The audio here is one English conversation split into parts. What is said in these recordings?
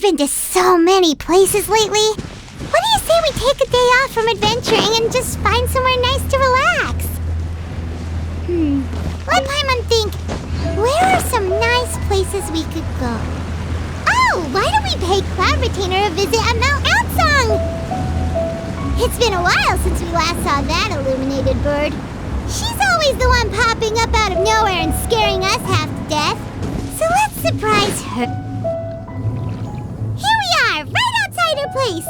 been to so many places lately. What do you say we take a day off from adventuring and just find somewhere nice to relax? Let Paimon think. Where are some nice places we could go? Oh, why don't we pay Cloud Retainer a visit at Mount Outsong? It's been a while since we last saw that illuminated bird. She's always the one popping up out of nowhere and scaring us half to death. So let's surprise her. Here we are, right outside her place.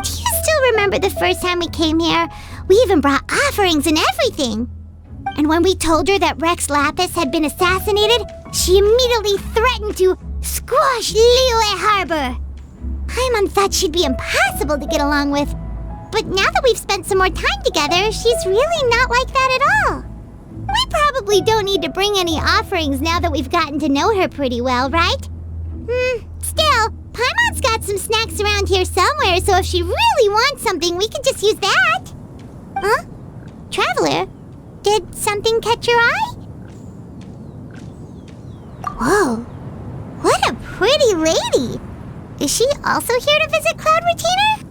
Do you still remember the first time we came here? We even brought offerings and everything. And when we told her that Rex Lapis had been assassinated, she immediately threatened to squash Liyue Harbor. Paimon thought she'd be impossible to get along with. But now that we've spent some more time together, she's really not like that at all. We probably don't need to bring any offerings now that we've gotten to know her pretty well, right? Still, Paimon's got some snacks around here somewhere, so if she really wants something, we can just use that. Huh? Traveler, did something catch your eye? Whoa, what a pretty lady! Is she also here to visit Cloud Retainer?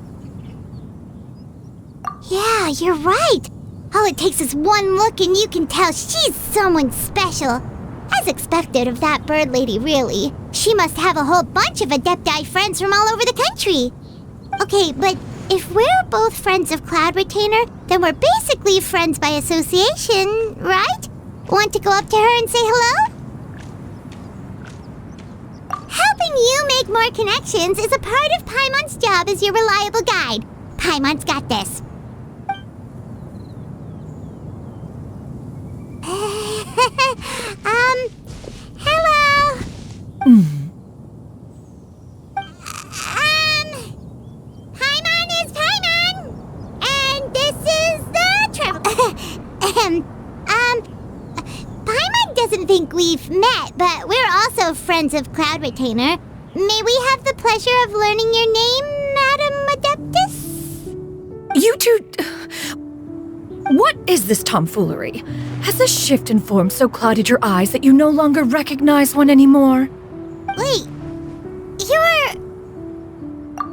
Yeah, you're right. All it takes is one look and you can tell she's someone special. As expected of that bird lady, really. She must have a whole bunch of Adepti friends from all over the country. Okay, but if we're both friends of Cloud Retainer, then we're basically friends by association, right? Want to go up to her and say hello? Helping you make more connections is a part of Paimon's job as your reliable guide. Paimon's got this. Hello? Paimon is Paimon! And this is the travel... Paimon doesn't think we've met, but we're also friends of Cloud Retainer. May we have the pleasure of learning your name, Madam Adeptus? You two... What is this tomfoolery? Has this shift in form so clouded your eyes that you no longer recognize one anymore? Wait, you're...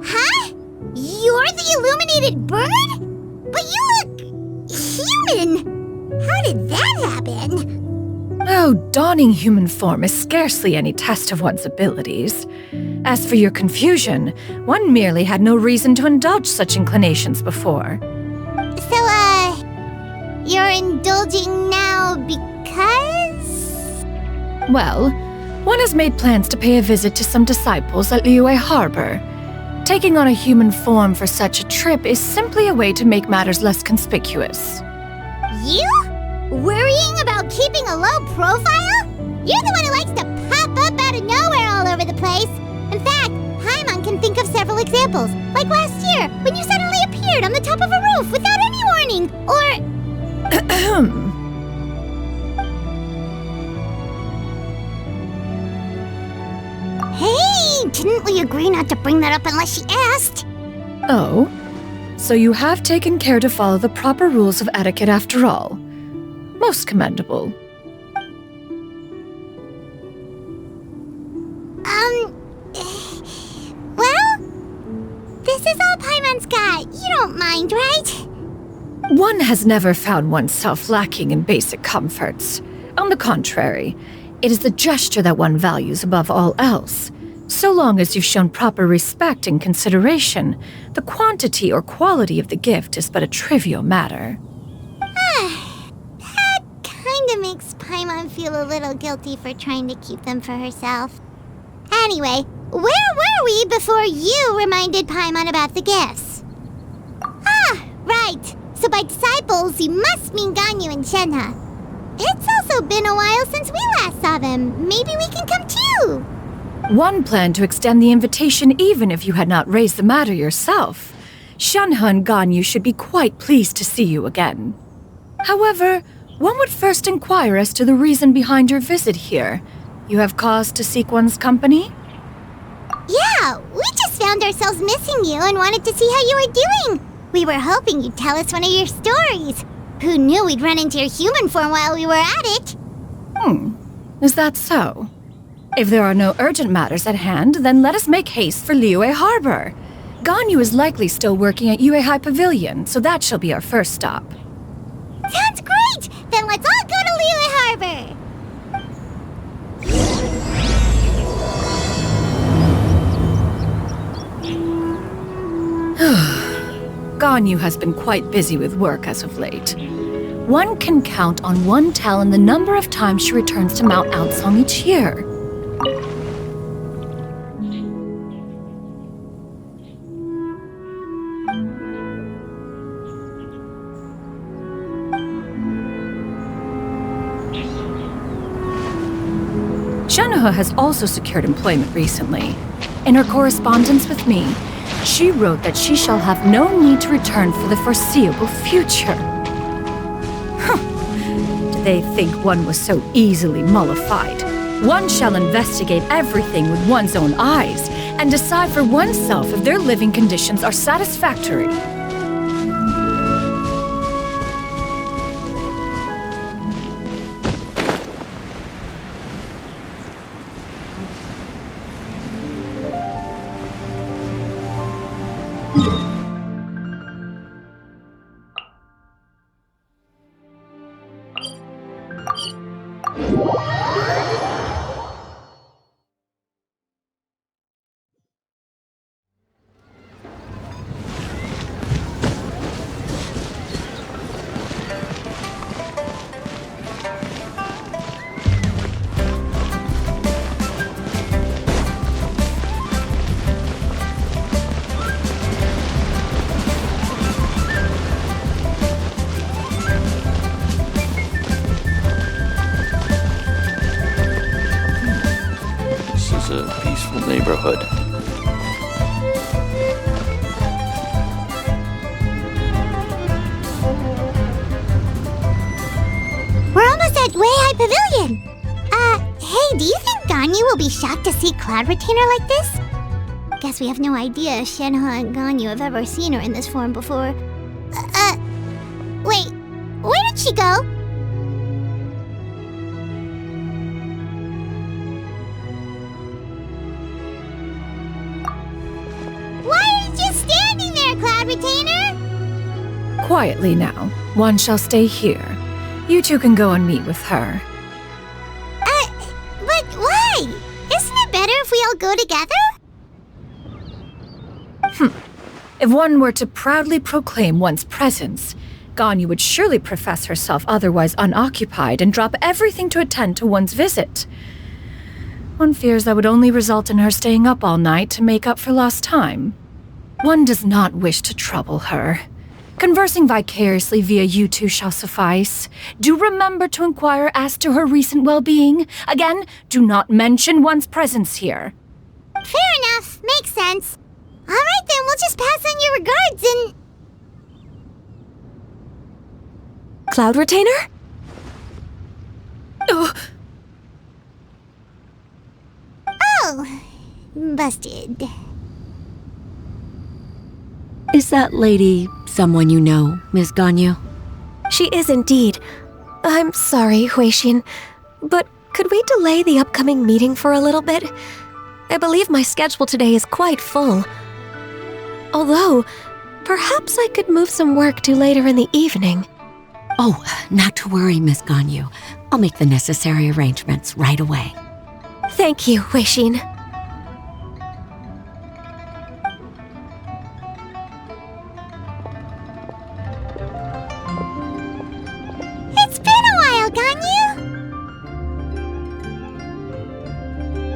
Huh? You're the illuminated bird? But you look... human! How did that happen? Oh, donning human form is scarcely any test of one's abilities. As for your confusion, one merely had no reason to indulge such inclinations before. So, you're indulging now because... Well, one has made plans to pay a visit to some disciples at Liyue Harbor. Taking on a human form for such a trip is simply a way to make matters less conspicuous. You? Worrying about keeping a low profile? You're the one who likes to pop up out of nowhere all over the place. In fact, Paimon can think of several examples. Like last year, when you suddenly appeared on the top of a roof without any warning. Or... Hey, didn't we agree not to bring that up unless she asked? Oh, so you have taken care to follow the proper rules of etiquette after all. Most commendable. Well, this is all Paimon's got. You don't mind, right? One has never found oneself lacking in basic comforts. On the contrary, it is the gesture that one values above all else. So long as you've shown proper respect and consideration, the quantity or quality of the gift is but a trivial matter. That kinda makes Paimon feel a little guilty for trying to keep them for herself. Anyway, where were we before you reminded Paimon about the gifts? Ah, right. So by disciples, you must mean Ganyu and Shenhe. It's also been a while since we last saw them. Maybe we can come too. One planned to extend the invitation even if you had not raised the matter yourself. Shenhe and Ganyu should be quite pleased to see you again. However, one would first inquire as to the reason behind your visit here. You have cause to seek one's company? Yeah, we just found ourselves missing you and wanted to see how you were doing. We were hoping you'd tell us one of your stories. Who knew we'd run into your human form while we were at it? Is that so? If there are no urgent matters at hand, then let us make haste for Liyue Harbor. Ganyu is likely still working at Yue High Pavilion, so that shall be our first stop. Sounds great! Then let's all go to Liyue Harbor! Ganyu has been quite busy with work as of late. One can count on one talon the number of times she returns to Mount Outsong each year. Xianyun has also secured employment recently. In her correspondence with me, she wrote that she shall have no need to return for the foreseeable future. Did they think one was so easily mollified? One shall investigate everything with one's own eyes and decide for oneself if their living conditions are satisfactory. Neighborhood. We're almost at Yue High Pavilion! Hey, do you think Ganyu will be shocked to see Cloud Retainer like this? Guess we have no idea if Shenhe and Ganyu have ever seen her in this form before. Wait, where did she go? Retainer? Quietly now. One shall stay here. You two can go and meet with her. But why? Isn't it better if we all go together? If one were to proudly proclaim one's presence, Ganyu would surely profess herself otherwise unoccupied and drop everything to attend to one's visit. One fears that would only result in her staying up all night to make up for lost time. One does not wish to trouble her. Conversing vicariously via you two shall suffice. Do remember to inquire as to her recent well-being. Again, do not mention one's presence here. Fair enough. Makes sense. All right then, we'll just pass on your regards and... Cloud Retainer? Oh, busted. Is that lady someone you know, Miss Ganyu? She is indeed. I'm sorry, Huixin, but could we delay the upcoming meeting for a little bit? I believe my schedule today is quite full. Although, perhaps I could move some work to later in the evening. Oh, not to worry, Miss Ganyu. I'll make the necessary arrangements right away. Thank you, Huixin. It's been a while, Ganyu!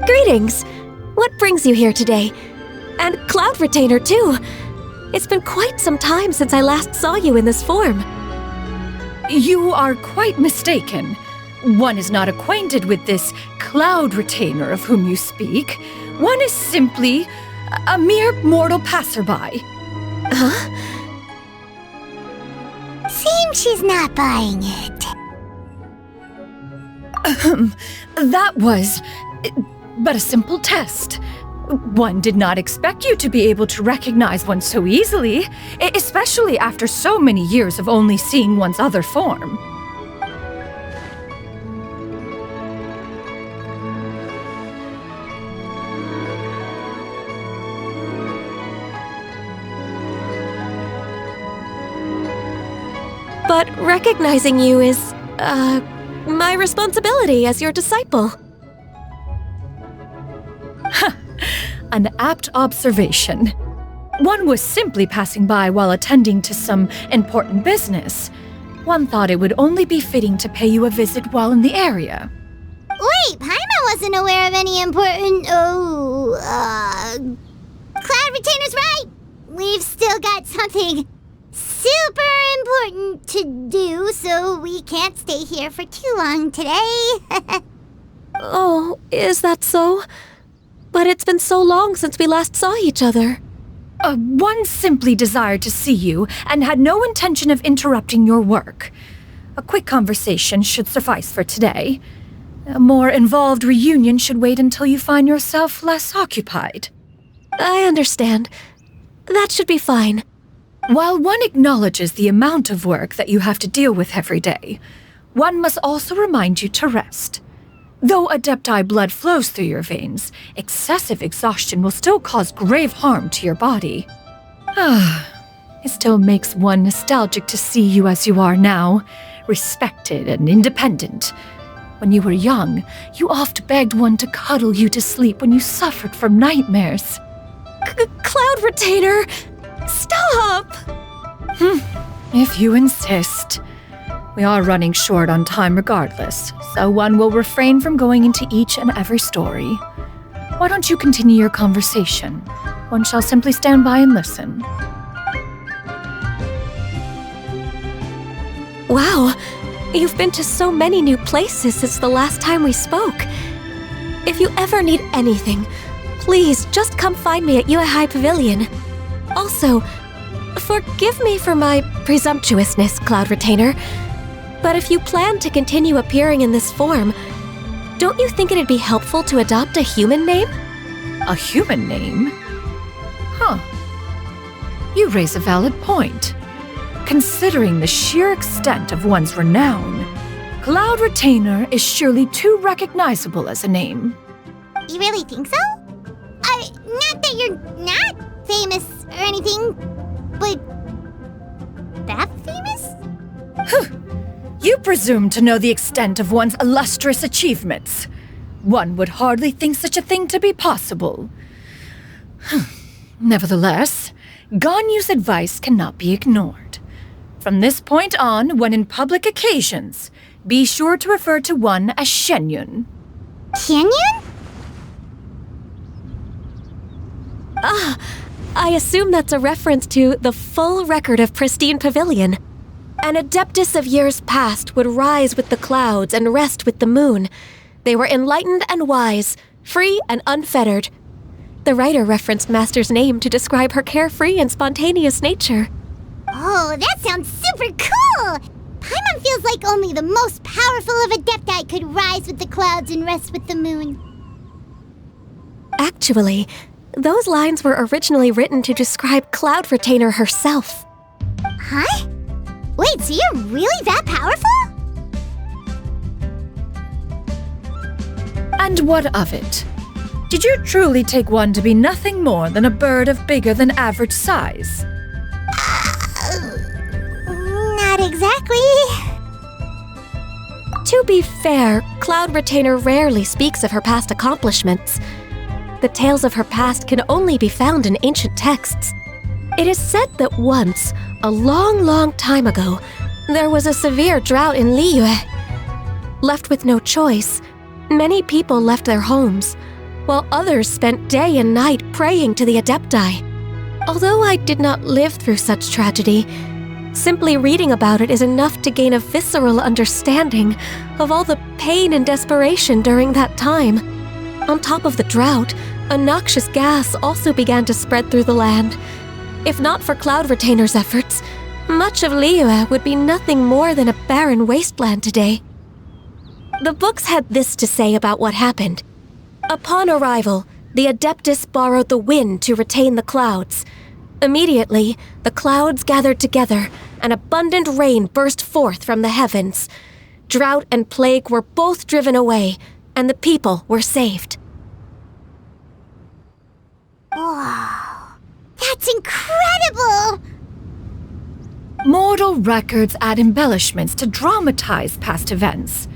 Greetings! What brings you here today? And Cloud Retainer, too! It's been quite some time since I last saw you in this form. You are quite mistaken. One is not acquainted with this Cloud Retainer of whom you speak. One is simply a mere mortal passerby. Huh? Seems she's not buying it. That was but a simple test. One did not expect you to be able to recognize one so easily, especially after so many years of only seeing one's other form. But recognizing you is, my responsibility as your disciple. An apt observation. One was simply passing by while attending to some important business. One thought it would only be fitting to pay you a visit while in the area. Wait, Paimon wasn't aware of any important... Cloud Retainer's right! We've still got something super important to do, so we can't stay here for too long today. Oh, is that so? But it's been so long since we last saw each other. One simply desired to see you and had no intention of interrupting your work. A quick conversation should suffice for today. A more involved reunion should wait until you find yourself less occupied. I understand. That should be fine. While one acknowledges the amount of work that you have to deal with every day, one must also remind you to rest. Though Adepti blood flows through your veins, excessive exhaustion will still cause grave harm to your body. It still makes one nostalgic to see you as you are now, respected and independent. When you were young, you oft begged one to cuddle you to sleep when you suffered from nightmares. Cloud Retainer! Stop! If you insist. We are running short on time regardless, so one will refrain from going into each and every story. Why don't you continue your conversation? One shall simply stand by and listen. Wow, you've been to so many new places since the last time we spoke. If you ever need anything, please just come find me at Liyue Pavilion. Also, forgive me for my presumptuousness, Cloud Retainer, but if you plan to continue appearing in this form, don't you think it'd be helpful to adopt a human name? A human name? You raise a valid point. Considering the sheer extent of one's renown, Cloud Retainer is surely too recognizable as a name. You really think so? Not that you're not famous or anything, but that famous? You presume to know the extent of one's illustrious achievements. One would hardly think such a thing to be possible. Nevertheless, Ganyu's advice cannot be ignored. From this point on, when in public occasions, be sure to refer to one as Xianyun. Xianyun? I assume that's a reference to the full record of Pristine Pavilion. An Adeptus of years past would rise with the clouds and rest with the moon. They were enlightened and wise, free and unfettered. The writer referenced Master's name to describe her carefree and spontaneous nature. Oh, that sounds super cool! Paimon feels like only the most powerful of Adepti could rise with the clouds and rest with the moon. Actually, those lines were originally written to describe Cloud Retainer herself. Huh? Wait, so you're really that powerful? And what of it? Did you truly take one to be nothing more than a bird of bigger than average size? Not exactly. To be fair, Cloud Retainer rarely speaks of her past accomplishments. The tales of her past can only be found in ancient texts. It is said that once, a long, long time ago, there was a severe drought in Liyue. Left with no choice, many people left their homes, while others spent day and night praying to the Adepti. Although I did not live through such tragedy, simply reading about it is enough to gain a visceral understanding of all the pain and desperation during that time. On top of the drought, a noxious gas also began to spread through the land. If not for Cloud Retainer's efforts, much of Liyue would be nothing more than a barren wasteland today. The books had this to say about what happened. Upon arrival, the Adeptus borrowed the wind to retain the clouds. Immediately, the clouds gathered together, and abundant rain burst forth from the heavens. Drought and plague were both driven away, and the people were saved. Wow, that's incredible! Mortal records add embellishments to dramatize past events.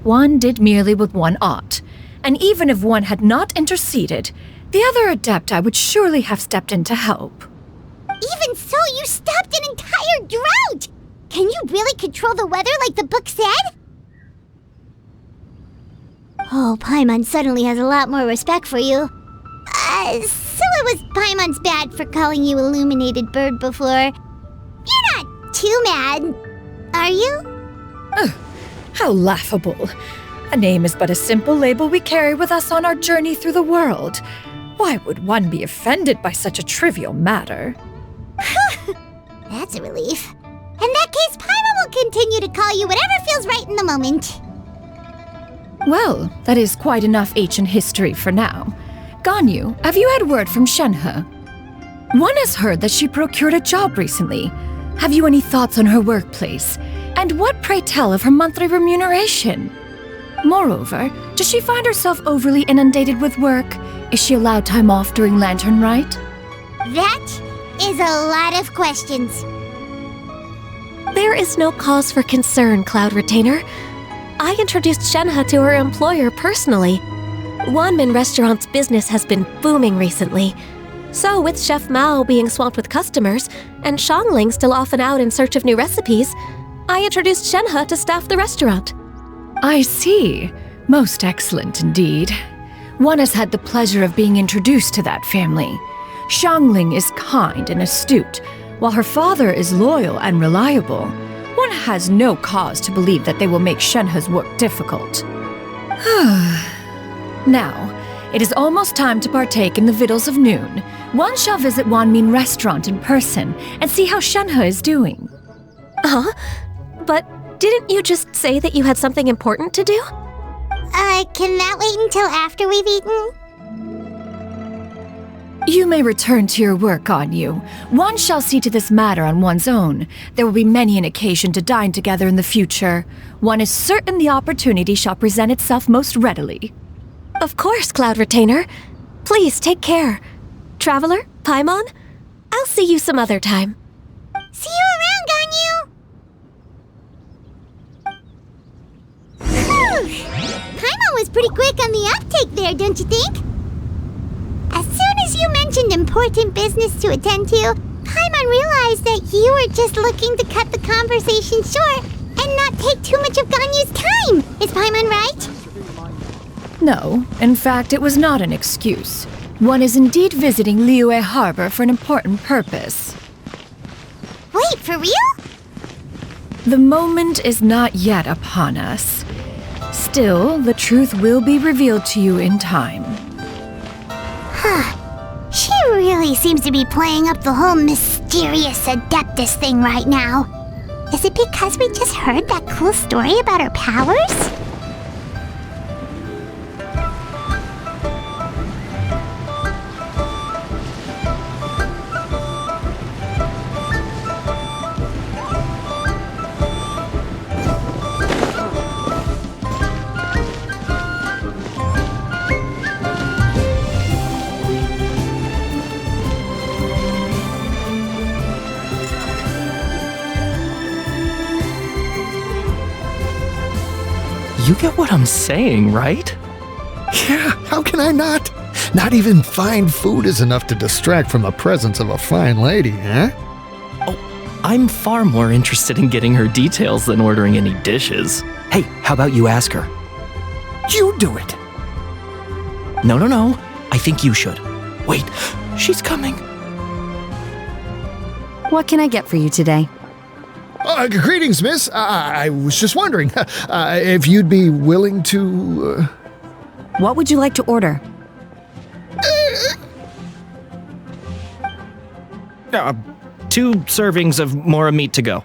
One did merely what one ought, and even if one had not interceded, the other Adepti would surely have stepped in to help. Even so, you stopped an entire drought! Can you really control the weather like the book said? Oh, Paimon suddenly has a lot more respect for you. So it was Paimon's bad for calling you Illuminated Bird before. You're not too mad, are you? How laughable. A name is but a simple label we carry with us on our journey through the world. Why would one be offended by such a trivial matter? That's a relief. In that case, Paimon will continue to call you whatever feels right in the moment. Well, that is quite enough ancient history for now. Ganyu, have you had word from Shenhe? One has heard that she procured a job recently. Have you any thoughts on her workplace? And what, pray tell, of her monthly remuneration? Moreover, does she find herself overly inundated with work? Is she allowed time off during Lantern Rite? That is a lot of questions. There is no cause for concern, Cloud Retainer. I introduced Shenhe to her employer personally. Wanmin Restaurant's business has been booming recently. So with Chef Mao being swamped with customers, and Shangling still off and out in search of new recipes, I introduced Shenhe to staff the restaurant. I see. Most excellent indeed. One has had the pleasure of being introduced to that family. Shangling is kind and astute, while her father is loyal and reliable. One has no cause to believe that they will make Shenhe's work difficult. Now, it is almost time to partake in the victuals of noon. One shall visit Wanmin Restaurant in person and see how Shenhe is doing. Huh? But didn't you just say that you had something important to do? Can that wait until after we've eaten? You may return to your work, Ganyu. One shall see to this matter on one's own. There will be many an occasion to dine together in the future. One is certain the opportunity shall present itself most readily. Of course, Cloud Retainer. Please take care. Traveler, Paimon, I'll see you some other time. See you around, Ganyu! Paimon was pretty quick on the uptake there, don't you think? As soon as you mentioned important business to attend to, Paimon realized that you were just looking to cut the conversation short and not take too much of Ganyu's time. Is Paimon right? No, in fact, it was not an excuse. One is indeed visiting Liyue Harbor for an important purpose. Wait, for real? The moment is not yet upon us. Still, the truth will be revealed to you in time. She really seems to be playing up the whole mysterious Adeptus thing right now. Is it because we just heard that cool story about her powers? You get what I'm saying, right? Yeah, how can I not? Not even fine food is enough to distract from the presence of a fine lady, huh? Oh, I'm far more interested in getting her details than ordering any dishes. Hey, how about you ask her? You do it. No. I think you should. Wait, she's coming. What can I get for you today? Greetings, miss. I was just wondering if you'd be willing to... What would you like to order? 2 servings of mora meat to go.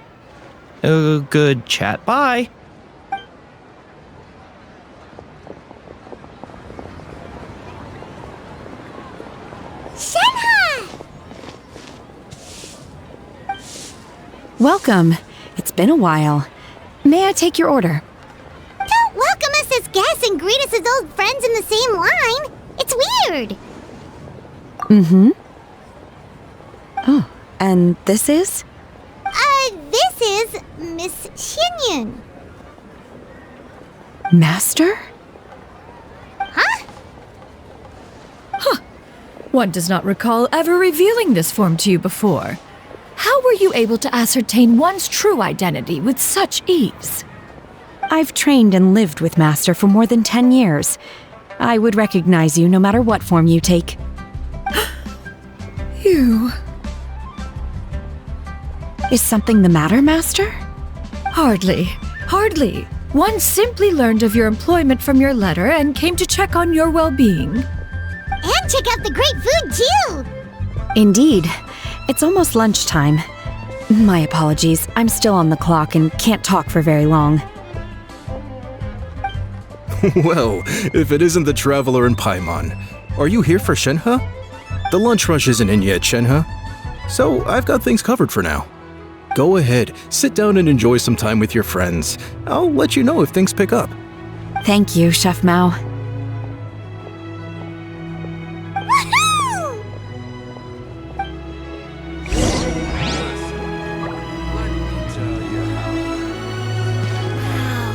Oh, good chat. Bye. Shenhe! Welcome. It's been a while. May I take your order? Don't welcome us as guests and greet us as old friends in the same line. It's weird. Mm-hmm. Oh, and this is? This Miss Xianyun. Master? Huh? One does not recall ever revealing this form to you before. How were you able to ascertain one's true identity with such ease? I've trained and lived with Master for more than 10 years. I would recognize you no matter what form you take. You... Is something the matter, Master? Hardly. One simply learned of your employment from your letter and came to check on your well-being. And check out the great food, too! Indeed. It's almost lunchtime. My apologies. I'm still on the clock and can't talk for very long. Well, if it isn't the traveler in Paimon, are you here for Shenhe? The lunch rush isn't in yet, Shenhe. So I've got things covered for now. Go ahead, sit down and enjoy some time with your friends. I'll let you know if things pick up. Thank you, Chef Mao. Woohoo! Wow.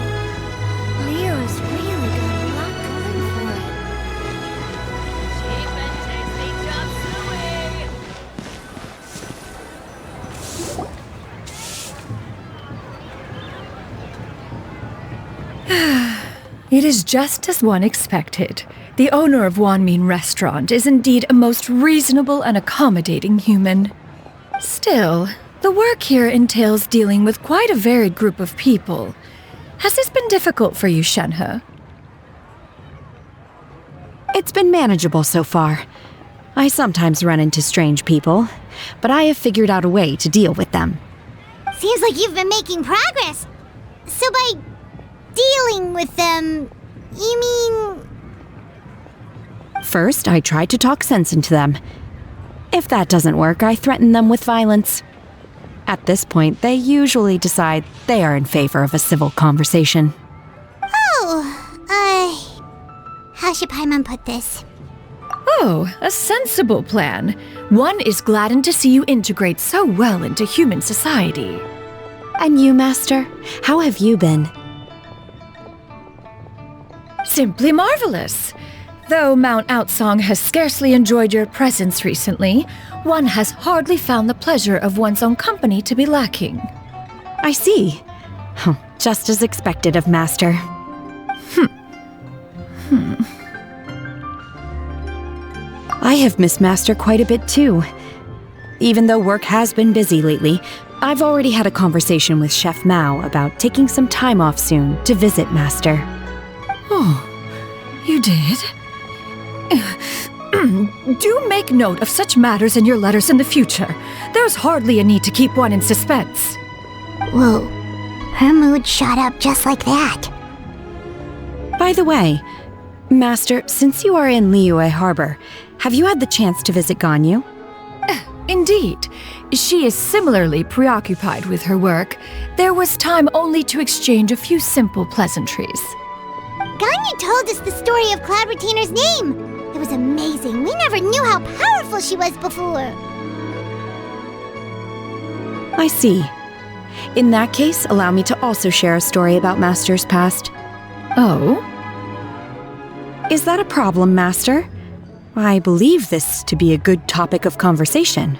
Liyue's really got a lot going for it. It is just as one expected. The owner of Wanmin Restaurant is indeed a most reasonable and accommodating human. Still, the work here entails dealing with quite a varied group of people. Has this been difficult for you, Shenhe? It's been manageable so far. I sometimes run into strange people, but I have figured out a way to deal with them. Seems like you've been making progress. So by dealing with them, you mean... First, I try to talk sense into them. If that doesn't work, I threaten them with violence. At this point, they usually decide they are in favor of a civil conversation. How should Paimon put this? Oh, a sensible plan. One is gladdened to see you integrate so well into human society. And you, Master? How have you been? Simply marvelous. Though Mount Outsong has scarcely enjoyed your presence recently, one has hardly found the pleasure of one's own company to be lacking. I see. Just as expected of Master. I have missed Master quite a bit too. Even though work has been busy lately, I've already had a conversation with Chef Mao about taking some time off soon to visit Master. Oh, you did? Do make note of such matters in your letters in the future. There's hardly a need to keep one in suspense. Whoa, her mood shot up just like that. By the way, Master, since you are in Liyue Harbor, have you had the chance to visit Ganyu? Indeed. She is similarly preoccupied with her work. There was time only to exchange a few simple pleasantries. Ganyu told us the story of Cloud Retainer's name. It was amazing. We never knew how powerful she was before. I see. In that case, allow me to also share a story about Master's past. Oh? Is that a problem, Master? I believe this to be a good topic of conversation.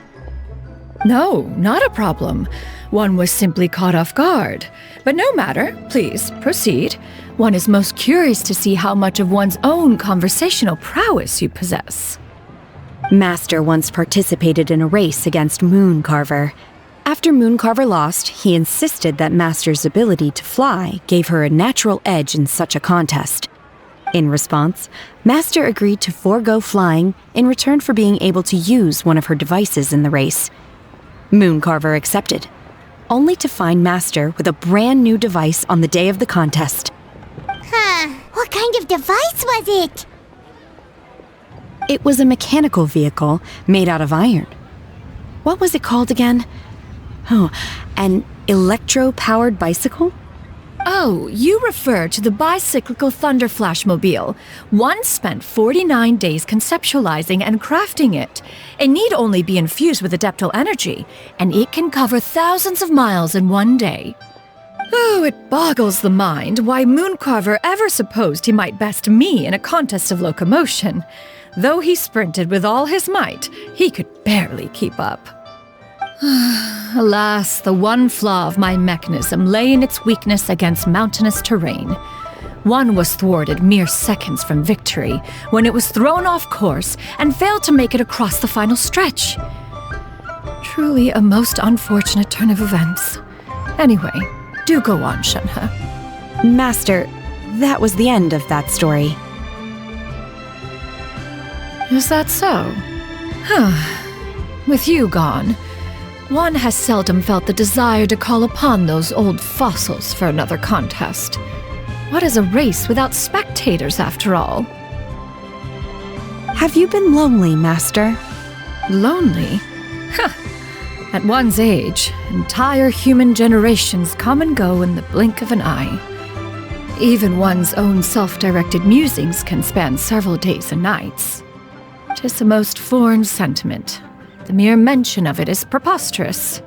No, not a problem. One was simply caught off guard. But no matter, please, proceed. One is most curious to see how much of one's own conversational prowess you possess. Master once participated in a race against Mooncarver. After Mooncarver lost, he insisted that Master's ability to fly gave her a natural edge in such a contest. In response, Master agreed to forego flying in return for being able to use one of her devices in the race. Mooncarver accepted, only to find Master with a brand new device on the day of the contest. What kind of device was it? It was a mechanical vehicle made out of iron. What was it called again? Oh, an electro-powered bicycle? Oh, you refer to the bicyclical Thunder Flashmobile. One spent 49 days conceptualizing and crafting it. It need only be infused with adeptal energy, and it can cover thousands of miles in one day. Oh, it boggles the mind why Mooncarver ever supposed he might best me in a contest of locomotion. Though he sprinted with all his might, he could barely keep up. Alas, the one flaw of my mechanism lay in its weakness against mountainous terrain. One was thwarted mere seconds from victory, when it was thrown off course and failed to make it across the final stretch. Truly a most unfortunate turn of events. Anyway, do go on, Shenhe. Master, that was the end of that story. Is that so? With you gone, one has seldom felt the desire to call upon those old fossils for another contest. What is a race without spectators, after all? Have you been lonely, Master? Lonely? At one's age, entire human generations come and go in the blink of an eye. Even one's own self-directed musings can span several days and nights. 'Tis a most foreign sentiment. The mere mention of it is preposterous.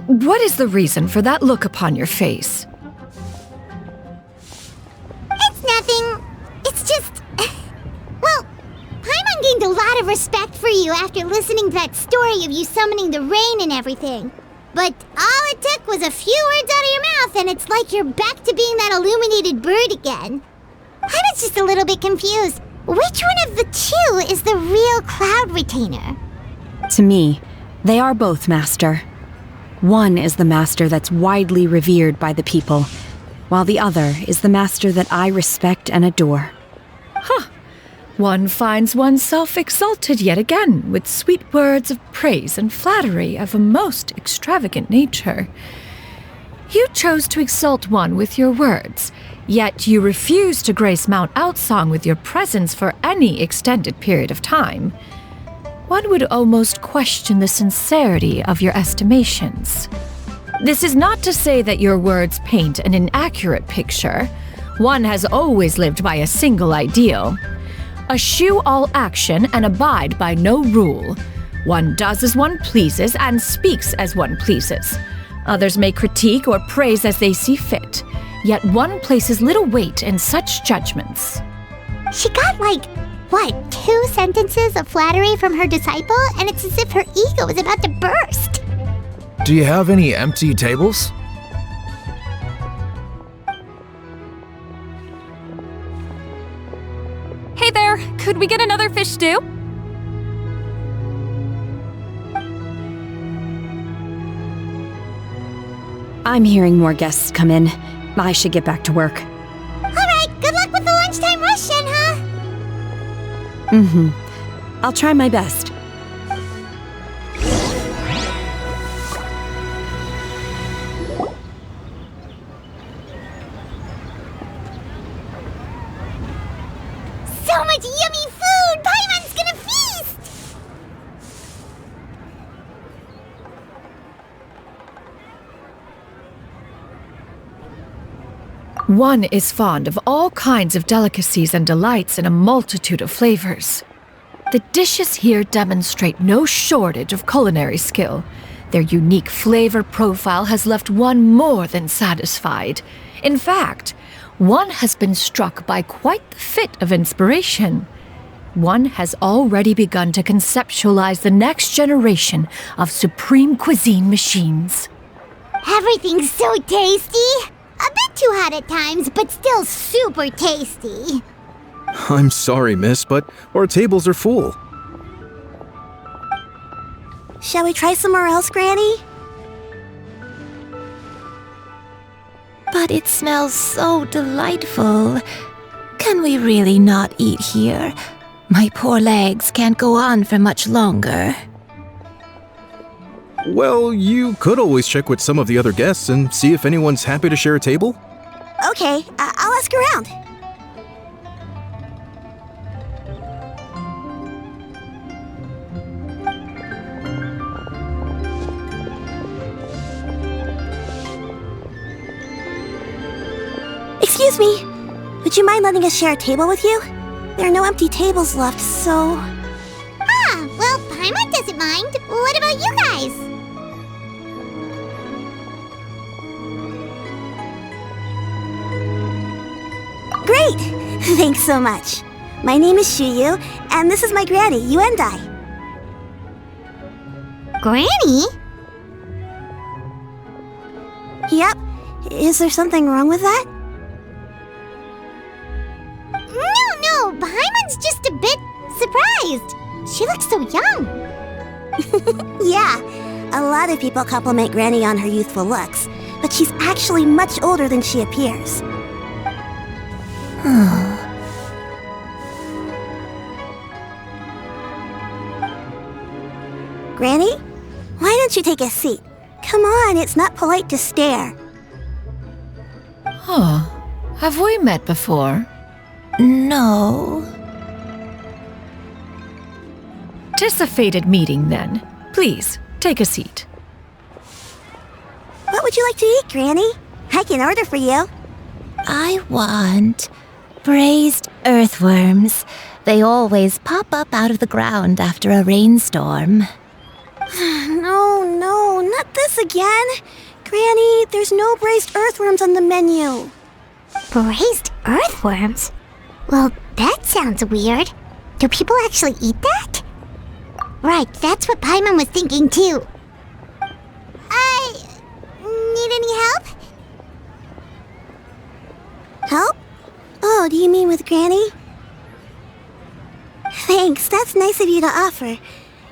What is the reason for that look upon your face? It's nothing. It's just... Well, Paimon gained a lot of respect for you after listening to that story of you summoning the rain and everything. But all it took was a few words out of your mouth and it's like you're back to being that illuminated bird again. I was just a little bit confused. Which one of the two is the real Cloud Retainer? To me, they are both, Master. One is the master that's widely revered by the people, while the other is the master that I respect and adore. One finds oneself exalted yet again with sweet words of praise and flattery of a most extravagant nature. You chose to exalt one with your words, yet you refuse to grace Mount Outsong with your presence for any extended period of time. One would almost question the sincerity of your estimations. This is not to say that your words paint an inaccurate picture. One has always lived by a single ideal. Eschew all action and abide by no rule. One does as one pleases and speaks as one pleases. Others may critique or praise as they see fit, yet one places little weight in such judgments. She got 2 sentences of flattery from her disciple, and it's as if her ego is about to burst. Do you have any empty tables? Hey there, could we get another fish stew? I'm hearing more guests come in. I should get back to work. Alright, good luck with the lunchtime rush, Shenhe. I'll try my best. So much yummy food! Paimon's gonna feast! One is fond of all kinds of delicacies and delights in a multitude of flavors. The dishes here demonstrate no shortage of culinary skill. Their unique flavor profile has left one more than satisfied. In fact, one has been struck by quite the fit of inspiration. One has already begun to conceptualize the next generation of supreme cuisine machines. Everything's so tasty! A bit too hot at times, but still super tasty. I'm sorry, miss, but our tables are full. Shall we try somewhere else, Granny? But it smells so delightful. Can we really not eat here? My poor legs can't go on for much longer. Well, you could always check with some of the other guests and see if anyone's happy to share a table. Okay, I'll ask around. Excuse me, would you mind letting us share a table with you? There are no empty tables left, so... Well, Paimon doesn't doesn't mind. What about you guys? Great! Thanks so much. My name is Xianyun, and this is my granny, Yuendai. Granny? Yep. Is there something wrong with that? No, Paimon's just a bit surprised. She looks so young. Yeah, a lot of people compliment Granny on her youthful looks, but she's actually much older than she appears. Granny? Why don't you take a seat? Come on, it's not polite to stare. Huh. Have we met before? No. 'Tis a fated meeting, then. Please, take a seat. What would you like to eat, Granny? I can order for you. I want braised earthworms. They always pop up out of the ground after a rainstorm. No, not this again. Granny, there's no braised earthworms on the menu. Braised earthworms? Well, that sounds weird. Do people actually eat that? Right, that's what Paimon was thinking too. Need any help? Help? Oh, do you mean with Granny? Thanks, that's nice of you to offer.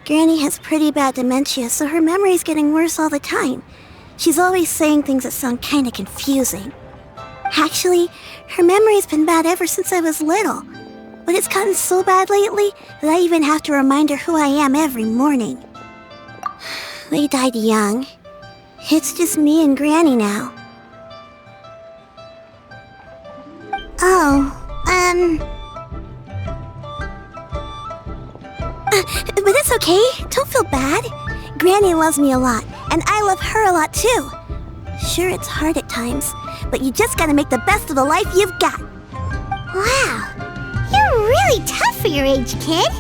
Granny has pretty bad dementia, so her memory's getting worse all the time. She's always saying things that sound kinda confusing. Actually, her memory's been bad ever since I was little. But it's gotten so bad lately that I even have to remind her who I am every morning. They died young. It's just me and Granny now. But it's okay. Don't feel bad. Granny loves me a lot, and I love her a lot too. Sure, it's hard at times, but you just gotta make the best of the life you've got. Wow, you're really tough for your age, kid.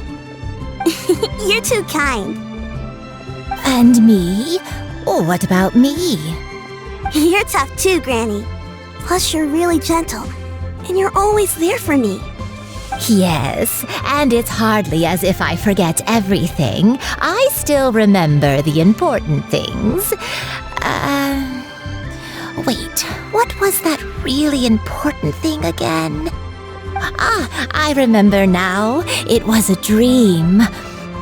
You're too kind. And me? Oh, what about me? You're tough too, Granny. Plus, you're really gentle, and you're always there for me. Yes, and it's hardly as if I forget everything. I still remember the important things. Wait, what was that really important thing again? I remember now. It was a dream.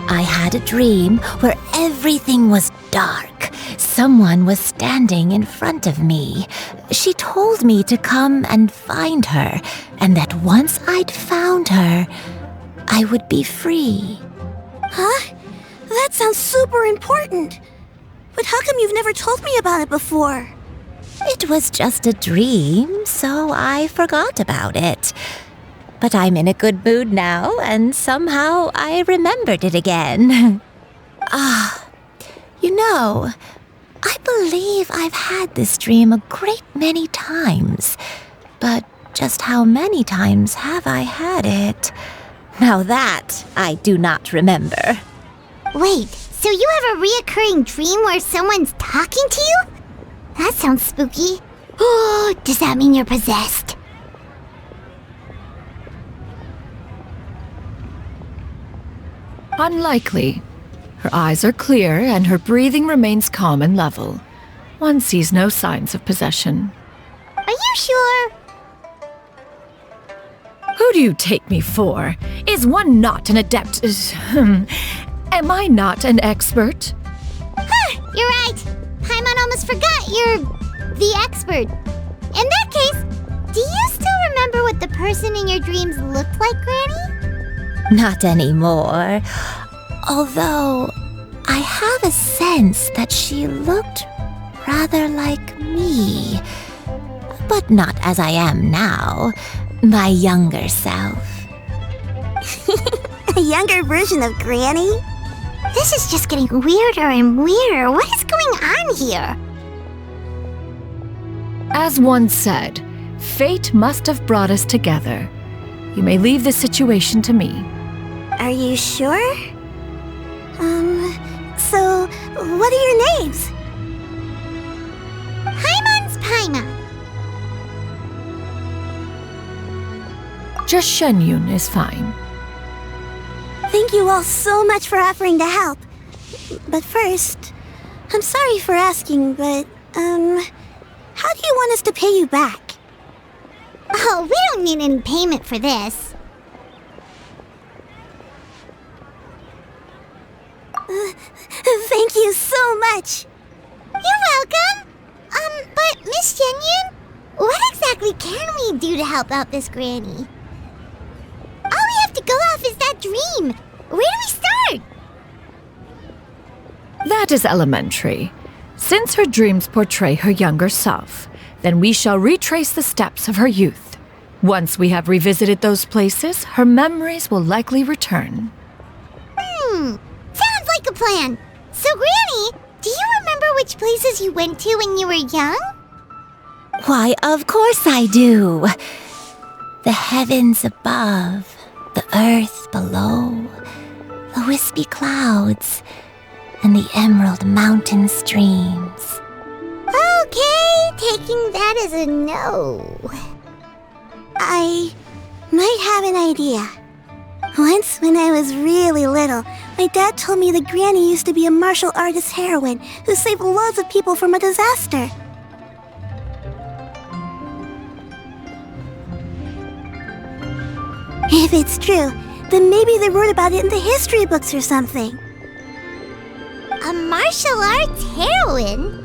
I had a dream where everything was dark. Someone was standing in front of me. She told me to come and find her, and that once I'd found her, I would be free. Huh? That sounds super important. But how come you've never told me about it before? It was just a dream, so I forgot about it. But I'm in a good mood now, and somehow I remembered it again. You know, I believe I've had this dream a great many times. But just how many times have I had it? Now that I do not remember. Wait, so you have a reoccurring dream where someone's talking to you? That sounds spooky. Oh, does that mean you're possessed? Unlikely. Her eyes are clear and her breathing remains calm and level. One sees no signs of possession. Are you sure? Who do you take me for? Is one not an adept? Am I not an expert? You're right. Paimon almost forgot you're the expert. In that case, do you still remember what the person in your dreams looked like, Granny? Not anymore. Although, I have a sense that she looked rather like me. But not as I am now. My younger self. A younger version of Granny? This is just getting weirder and weirder. What is going on here? As one said, fate must have brought us together. You may leave this situation to me. Are you sure? Just Xianyun is fine. Thank you all so much for offering to help. But first, I'm sorry for asking, but, how do you want us to pay you back? Oh, we don't need any payment for this. Thank you so much. You're welcome. But Miss Xianyun, what exactly can we do to help out this granny? All we have to go off is that dream. Where do we start? That is elementary. Since her dreams portray her younger self, then we shall retrace the steps of her youth. Once we have revisited those places, her memories will likely return. Sounds like a plan. So, Granny, do you remember which places you went to when you were young? Why, of course I do. The heavens above, the earth below, the wispy clouds, and the emerald mountain streams. Okay, taking that as a no. I might have an idea. Once, when I was really little, my dad told me that Granny used to be a martial artist heroine who saved loads of people from a disaster. If it's true, then maybe they wrote about it in the history books or something. A martial arts heroine?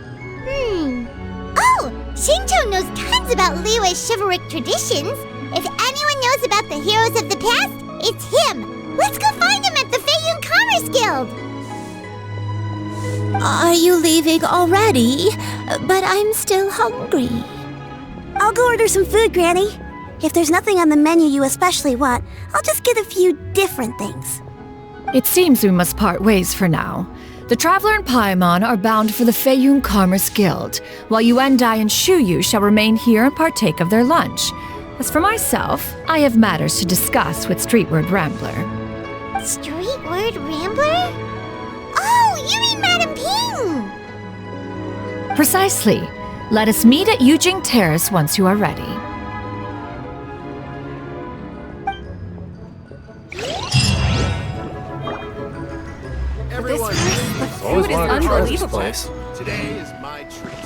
Oh, Shinto knows tons about Liyue's chivalric traditions. If anyone knows about the heroes of the past, it's him. Let's go find him at the Feiyun Commerce Guild. Are you leaving already? But I'm still hungry. I'll go order some food, Granny. If there's nothing on the menu you especially want, I'll just get a few different things. It seems we must part ways for now. The Traveler and Paimon are bound for the Feiyun Commerce Guild, while Yuendai and Shuyu shall remain here and partake of their lunch. As for myself, I have matters to discuss with Streetward Rambler. Streetward Rambler? Oh, you mean Madame Ping! Precisely. Let us meet at Yujing Terrace once you are ready. Everyone, The food is unbelievable. Today is my treat.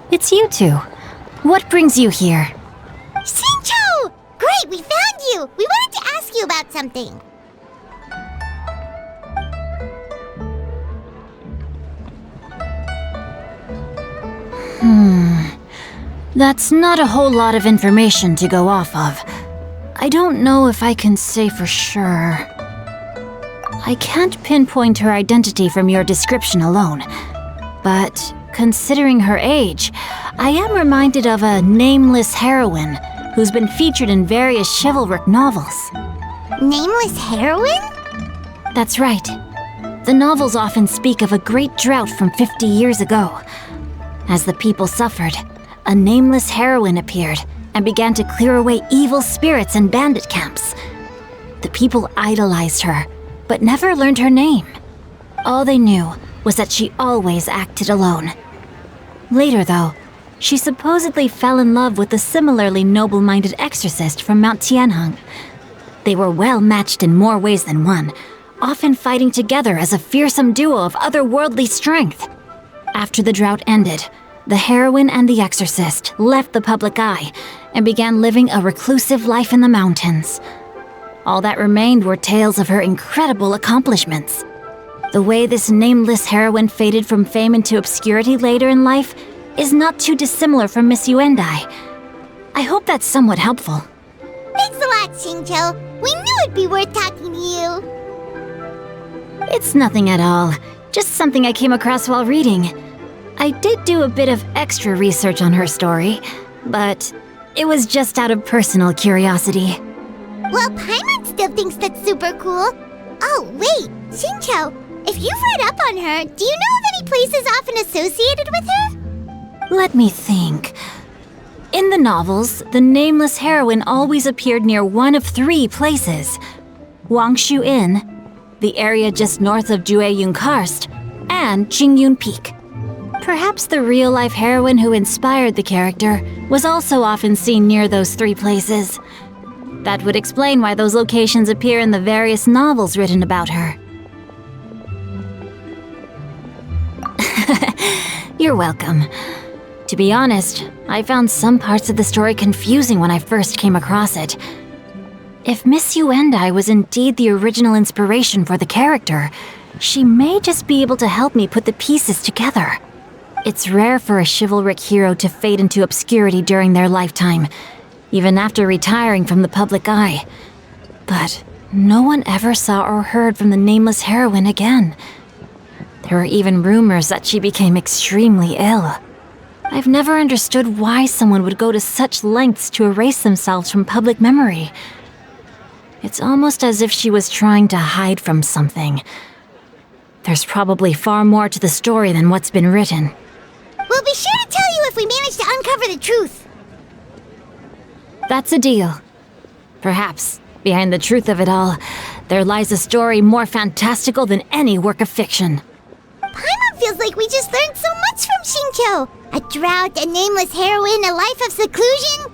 It's you two. What brings you here? Shincho! Great, we found you! We wanted to ask you about something. That's not a whole lot of information to go off of. I don't know if I can say for sure. I can't pinpoint her identity from your description alone, but considering her age, I am reminded of a nameless heroine who's been featured in various chivalric novels. Nameless heroine? That's right. The novels often speak of a great drought from 50 years ago. As the people suffered, a nameless heroine appeared and began to clear away evil spirits and bandit camps. The people idolized her, but never learned her name. All they knew was that she always acted alone. Later, though, she supposedly fell in love with a similarly noble-minded exorcist from Mount Tianheng. They were well matched in more ways than one, often fighting together as a fearsome duo of otherworldly strength. After the drought ended, the heroine and the exorcist left the public eye and began living a reclusive life in the mountains. All that remained were tales of her incredible accomplishments. The way this nameless heroine faded from fame into obscurity later in life is not too dissimilar from Miss Yuendai. I hope that's somewhat helpful. Thanks a lot, Shincho. We knew it'd be worth talking to you. It's nothing at all. Just something I came across while reading. I did do a bit of extra research on her story, but it was just out of personal curiosity. Well, Paimon still thinks that's super cool. Oh, wait, Xingqiu, if you've read up on her, do you know of any places often associated with her? Let me think. In the novels, the nameless heroine always appeared near one of 3 places. Wangshu Inn, the area just north of Jueyun Karst, and Xianyun Peak. Perhaps the real-life heroine who inspired the character was also often seen near those 3 places. That would explain why those locations appear in the various novels written about her. You're welcome. To be honest, I found some parts of the story confusing when I first came across it. If Miss Yuendai was indeed the original inspiration for the character, she may just be able to help me put the pieces together. It's rare for a chivalric hero to fade into obscurity during their lifetime, even after retiring from the public eye. But no one ever saw or heard from the nameless heroine again. There were even rumors that she became extremely ill. I've never understood why someone would go to such lengths to erase themselves from public memory. It's almost as if she was trying to hide from something. There's probably far more to the story than what's been written. We'll be sure to tell you if we manage to uncover the truth. That's a deal. Perhaps, behind the truth of it all, there lies a story more fantastical than any work of fiction. Paimon feels like we just learned so much from Xingqiu. A drought, a nameless heroine, a life of seclusion.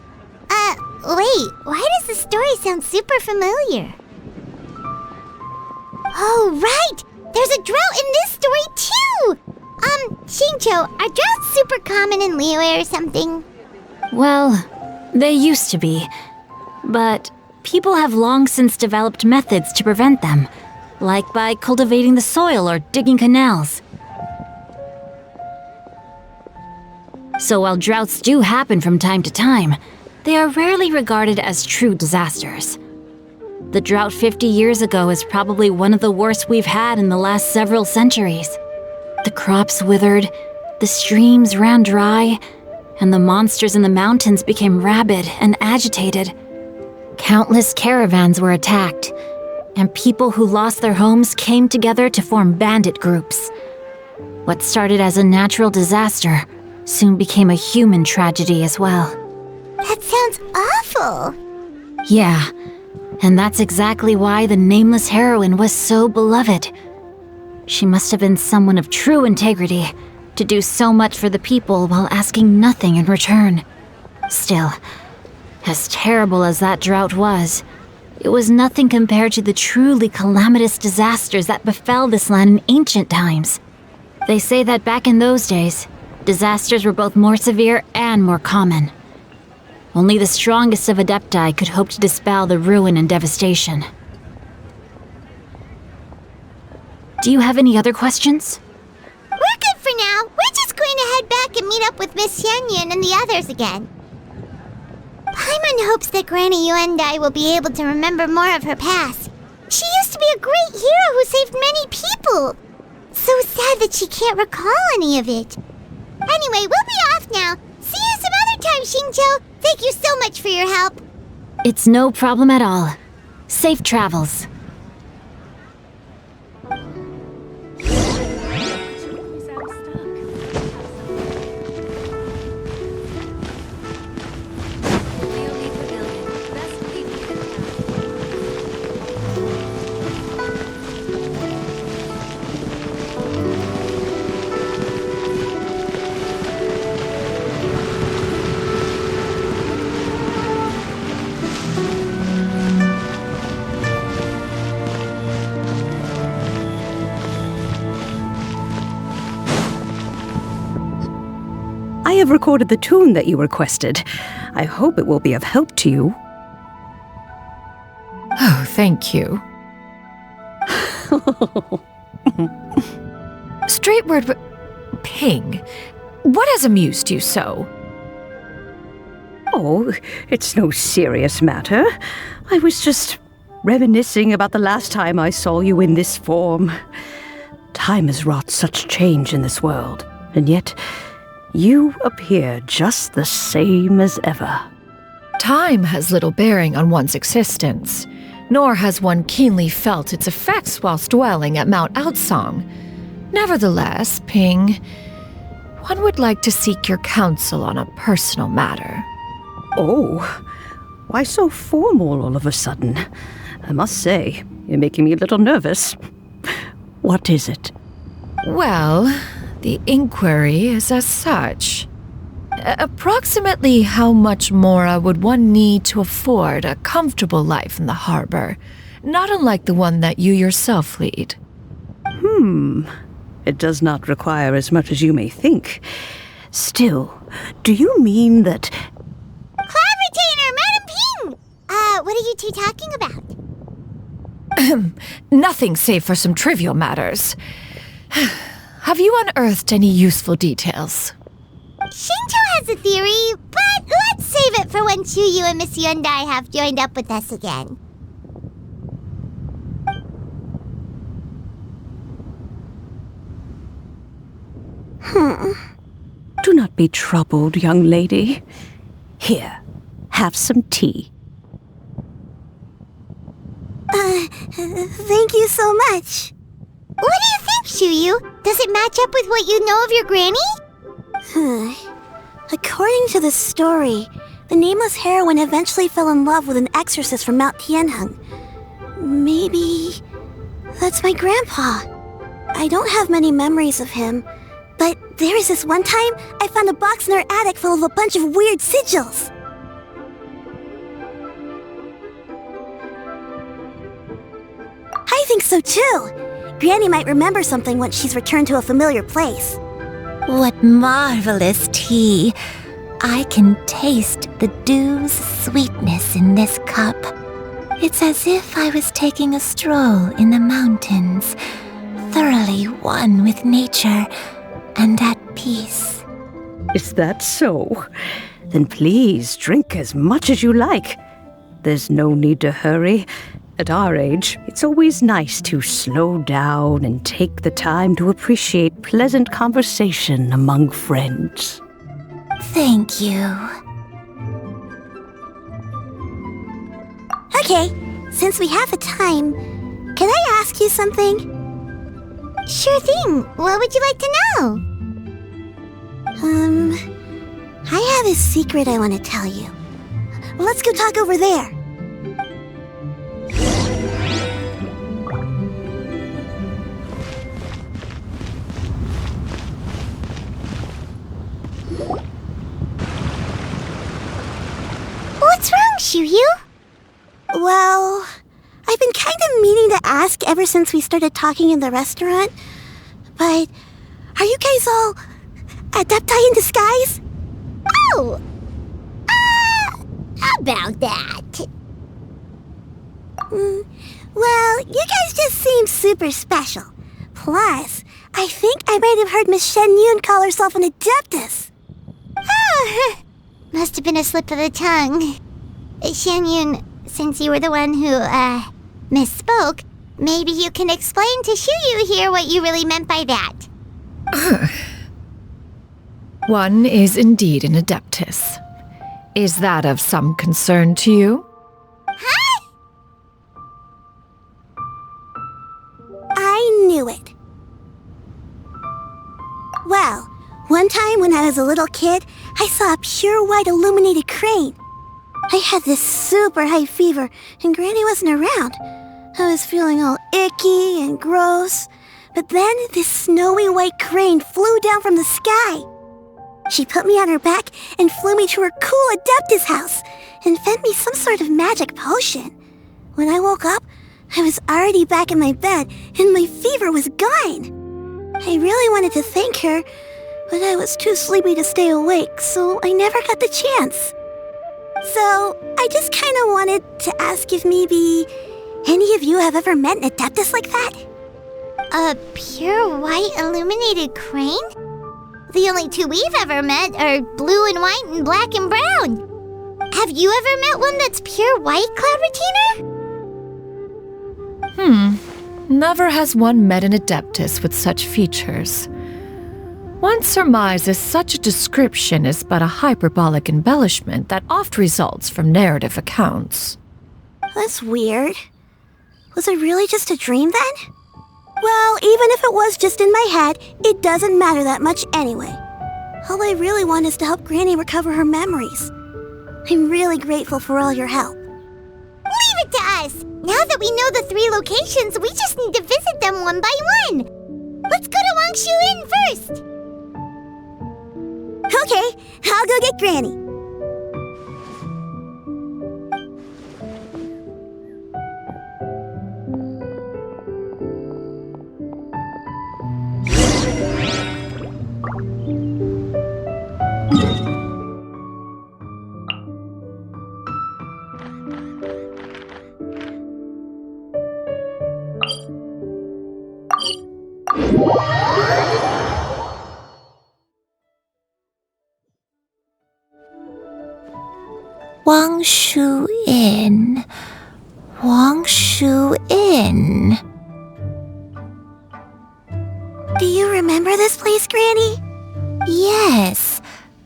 Wait, why does the story sound super familiar? Oh, right! There's a drought in this story, too! Xingqiu, are droughts super common in Liyue or something? Well, they used to be. But people have long since developed methods to prevent them, like by cultivating the soil or digging canals. So while droughts do happen from time to time, they are rarely regarded as true disasters. The drought 50 years ago is probably one of the worst we've had in the last several centuries. The crops withered, the streams ran dry, and the monsters in the mountains became rabid and agitated. Countless caravans were attacked, and people who lost their homes came together to form bandit groups. What started as a natural disaster soon became a human tragedy as well. That sounds awful. Yeah, and that's exactly why the nameless heroine was so beloved. She must have been someone of true integrity, to do so much for the people while asking nothing in return. Still, as terrible as that drought was, it was nothing compared to the truly calamitous disasters that befell this land in ancient times. They say that back in those days, disasters were both more severe and more common. Only the strongest of Adepti could hope to dispel the ruin and devastation. Do you have any other questions? We're good for now. We're just going to head back and meet up with Miss Xianyun and the others again. Paimon hopes that Granny Yuendai will be able to remember more of her past. She used to be a great hero who saved many people. So sad that she can't recall any of it. Anyway, we'll be off now. See you some other time, Xingqiu. Thank you so much for your help. It's no problem at all. Safe travels. I have recorded the tune that you requested. I hope it will be of help to you. Oh, thank you. Straight word, but Ping, what has amused you so? Oh, it's no serious matter. I was just reminiscing about the last time I saw you in this form. Time has wrought such change in this world, and yet you appear just the same as ever. Time has little bearing on one's existence, nor has one keenly felt its effects whilst dwelling at Mount Outsong. Nevertheless, Ping, one would like to seek your counsel on a personal matter. Oh, why so formal all of a sudden? I must say, you're making me a little nervous. What is it? Well, the inquiry is as such. Approximately how much more would one need to afford a comfortable life in the harbor, not unlike the one that you yourself lead? It does not require as much as you may think. Still, do you mean that... Cloud Retainer, Madam Ping! What are you two talking about? Nothing save for some trivial matters. Have you unearthed any useful details? Shinto has a theory, but let's save it for when Chuyu and Miss Yundai have joined up with us again. Do not be troubled, young lady. Here, have some tea. Thank you so much. What do you think, Chuyu? Does it match up with what you know of your granny? According to the story, the nameless heroine eventually fell in love with an exorcist from Mount Tianheng. Maybe that's my grandpa. I don't have many memories of him, but there was this one time I found a box in her attic full of a bunch of weird sigils. I think so too. Granny might remember something once she's returned to a familiar place. What marvelous tea! I can taste the dew's sweetness in this cup. It's as if I was taking a stroll in the mountains, thoroughly one with nature and at peace. Is that so? Then please drink as much as you like. There's no need to hurry. At our age, it's always nice to slow down and take the time to appreciate pleasant conversation among friends. Thank you. Okay, since we have the time, can I ask you something? Sure thing. What would you like to know? I have a secret I want to tell you. Let's go talk over there. What's wrong, Chuyu? Well, I've been kind of meaning to ask ever since we started talking in the restaurant, but are you guys all Adepti in disguise? Oh! About that. Well, you guys just seem super special. Plus, I think I might have heard Miss Xianyun call herself an Adeptus. Oh, must have been a slip of the tongue. Xianyun, since you were the one who, misspoke, maybe you can explain to Chuyu here what you really meant by that. One is indeed an Adeptus. Is that of some concern to you? Huh? I knew it. Well, one time when I was a little kid, I saw a pure white illuminated crane. I had this super high fever, and Granny wasn't around. I was feeling all icky and gross. But then this snowy white crane flew down from the sky. She put me on her back and flew me to her cool Adeptus house and fed me some sort of magic potion. When I woke up, I was already back in my bed and my fever was gone. I really wanted to thank her, but I was too sleepy to stay awake, so I never got the chance. So, I just kind of wanted to ask if maybe any of you have ever met an Adeptus like that? A pure white illuminated crane? The only two we've ever met are blue and white and black and brown. Have you ever met one that's pure white, Cloud Retainer? Never has one met an Adeptus with such features. One surmises such a description is but a hyperbolic embellishment that oft results from narrative accounts. That's weird. Was it really just a dream then? Well, even if it was just in my head, it doesn't matter that much anyway. All I really want is to help Granny recover her memories. I'm really grateful for all your help. Leave it to us! Now that we know the 3 locations, we just need to visit them one by one. Let's go to Wangshu Inn first. Okay, I'll go get Granny. Wangshu Inn. Wangshu Inn. Do you remember this place, Granny? Yes.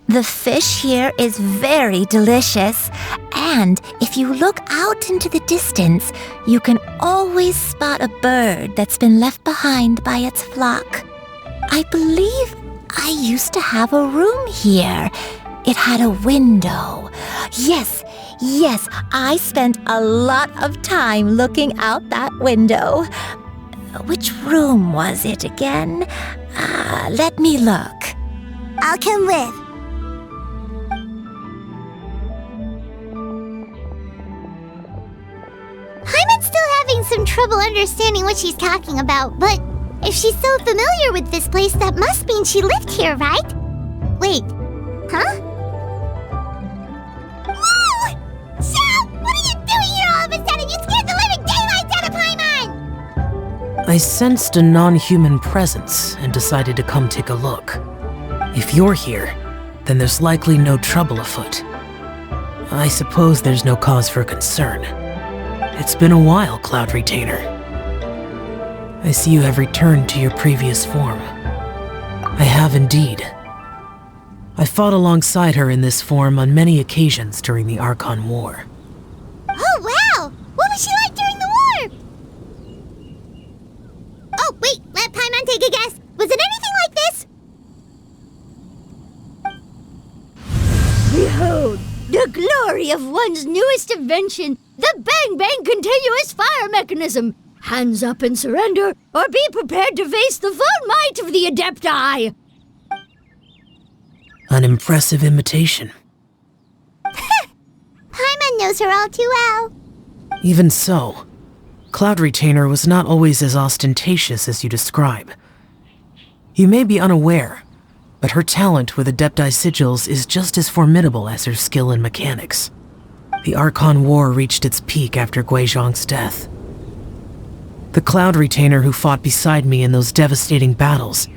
The fish here is very delicious, and if you look out into the distance, you can always spot a bird that's been left behind by its flock. I believe I used to have a room here. It had a window. Yes, I spent a lot of time looking out that window. Which room was it again? Let me look. I'll come with. Paimon's still having some trouble understanding what she's talking about, but if she's so familiar with this place, that must mean she lived here, right? Wait, huh? Whoa! Shao! What are you doing here all of a sudden? You scared the living daylights out of Paimon! I sensed a non-human presence and decided to come take a look. If you're here, then there's likely no trouble afoot. I suppose there's no cause for concern. It's been a while, Cloud Retainer. I see you have returned to your previous form. I have indeed. I fought alongside her in this form on many occasions during the Archon War. Oh, wow! What was she like during the war? Oh, wait, let Paimon take a guess. Was it anything like this? Behold, the glory of one's newest invention, the Bang Bang Continuous Fire Mechanism. Hands up and surrender, or be prepared to face the full might of the Adepti. An impressive imitation. Paimon knows her all too well. Even so, Cloud Retainer was not always as ostentatious as you describe. You may be unaware, but her talent with Adepti sigils is just as formidable as her skill in mechanics. The Archon War reached its peak after Guizhong's death. The Cloud Retainer who fought beside me in those devastating battles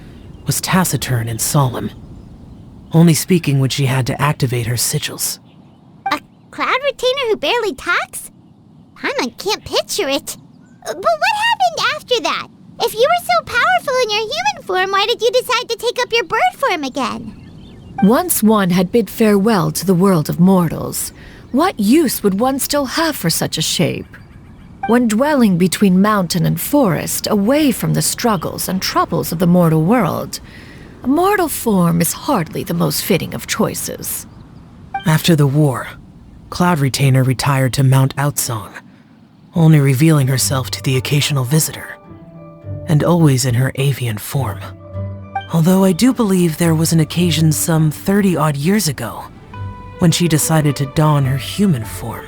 was taciturn and solemn, only speaking when she had to activate her sigils. A Cloud Retainer who barely talks? Paimon can't picture it. But what happened after that? If you were so powerful in your human form, why did you decide to take up your bird form again? Once one had bid farewell to the world of mortals, what use would one still have for such a shape? When dwelling between mountain and forest, away from the struggles and troubles of the mortal world, a mortal form is hardly the most fitting of choices. After the war, Cloud Retainer retired to Mount Outsong, only revealing herself to the occasional visitor, and always in her avian form. Although I do believe there was an occasion some 30-odd years ago when she decided to don her human form.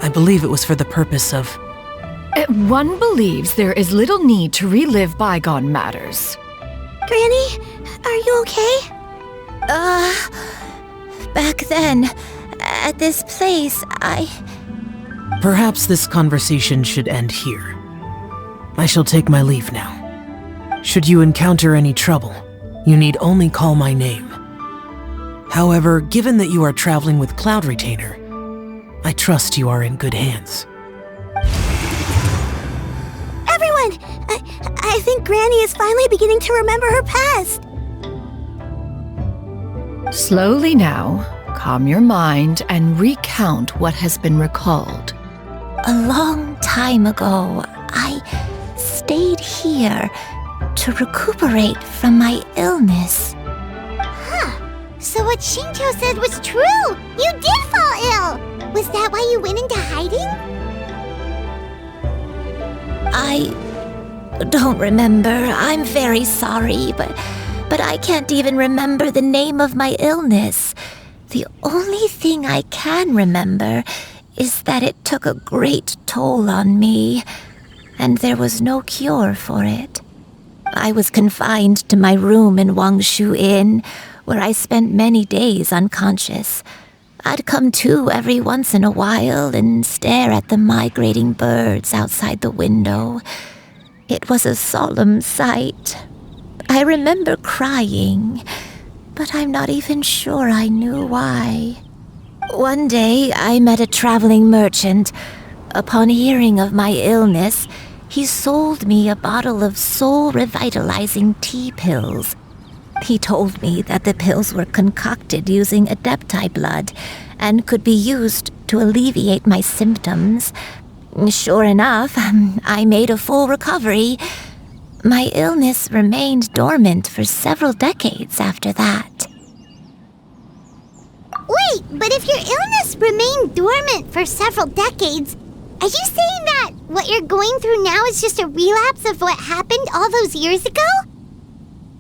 I believe it was for the purpose of... One believes there is little need to relive bygone matters. Granny, are you okay? Back then, at this place, Perhaps this conversation should end here. I shall take my leave now. Should you encounter any trouble, you need only call my name. However, given that you are traveling with Cloud Retainer, I trust you are in good hands. I think Granny is finally beginning to remember her past. Slowly now, calm your mind and recount what has been recalled. A long time ago, I stayed here to recuperate from my illness. Huh. So what Shinto said was true! You did fall ill! Was that why you went into hiding? I don't remember. I'm very sorry, but I can't even remember the name of my illness. The only thing I can remember is that it took a great toll on me, and there was no cure for it. I was confined to my room in Wangshu Inn, where I spent many days unconscious. I'd come to every once in a while and stare at the migrating birds outside the window. It was a solemn sight. I remember crying, but I'm not even sure I knew why. One day, I met a traveling merchant. Upon hearing of my illness, he sold me a bottle of soul-revitalizing tea pills. He told me that the pills were concocted using Adepti blood and could be used to alleviate my symptoms. Sure enough, I made a full recovery. My illness remained dormant for several decades after that. Wait, but if your illness remained dormant for several decades, are you saying that what you're going through now is just a relapse of what happened all those years ago?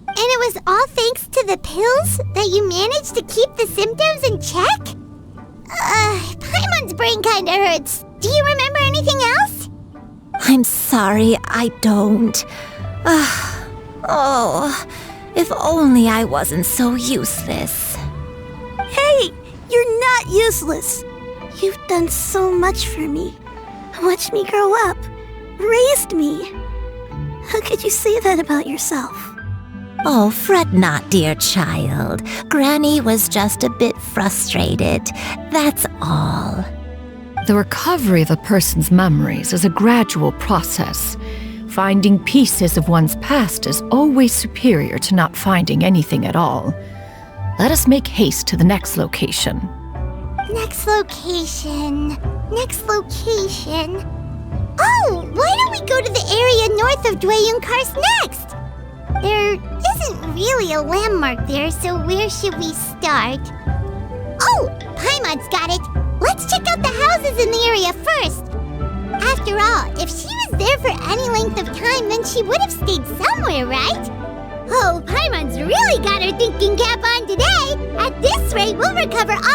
And it was all thanks to the pills that you managed to keep the symptoms in check? Paimon's brain kinda hurts. Do you remember anything else? I'm sorry, I don't. Oh, if only I wasn't so useless. Hey, you're not useless. You've done so much for me. Watched me grow up. Raised me. How could you say that about yourself? Oh, fret not, dear child. Granny was just a bit frustrated. That's all. The recovery of a person's memories is a gradual process. Finding pieces of one's past is always superior to not finding anything at all. Let us make haste to the next location. Next location. Oh, why don't we go to the area north of Dwayun Karst next? There isn't really a landmark there, so where should we start? Oh, Paimon's got it. Let's check out the houses in the area first. After all, if she was there for any length of time, then she would have stayed somewhere, right? Oh, Paimon's really got her thinking cap on today. At this rate, we'll recover all